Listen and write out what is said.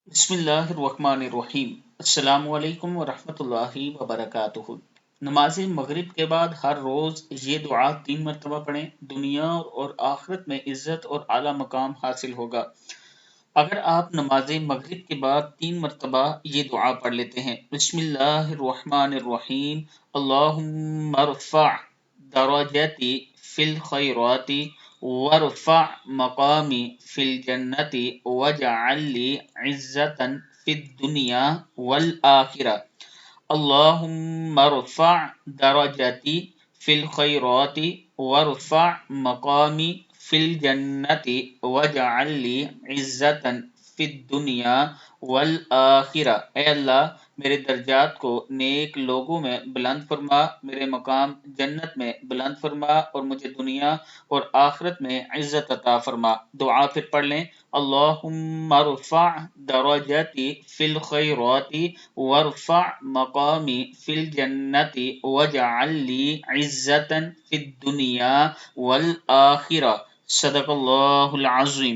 بسم اللہ الرحمن الرحیم۔ السلام علیکم ورحمۃ اللہ وبرکاتہ۔ نماز مغرب کے بعد ہر روز یہ دعا 3 مرتبہ پڑھیں، دنیا اور آخرت میں عزت اور اعلیٰ مقام حاصل ہوگا۔ اگر آپ نماز مغرب کے بعد 3 مرتبہ یہ دعا پڑھ لیتے ہیں، بسم اللہ الرحمن الرحیم، اللہم ارفع درجتی فی الخیرات وارفع مقامی فی الجنت واجعل لی عزتا فی الدنیا والآخرہ، اللہم ارفع درجتی فی الخیرات وارفع مقامی فی الجنت واجعل لی عزتا فی الدنیا والآخرہ۔ اے اللہ، میرے درجات کو نیک لوگوں میں بلند فرما، میرے مقام جنت میں بلند فرما، اور مجھے دنیا اور آخرت میں عزت عطا فرما۔ دعا پھر پڑھ لیں، اللہم ارفع درجتی فی الخیرات وارفع مقامی فی الجنت واجعل لی عزتا فی الدنیا والآخرہ۔ صدق اللہ العظیم۔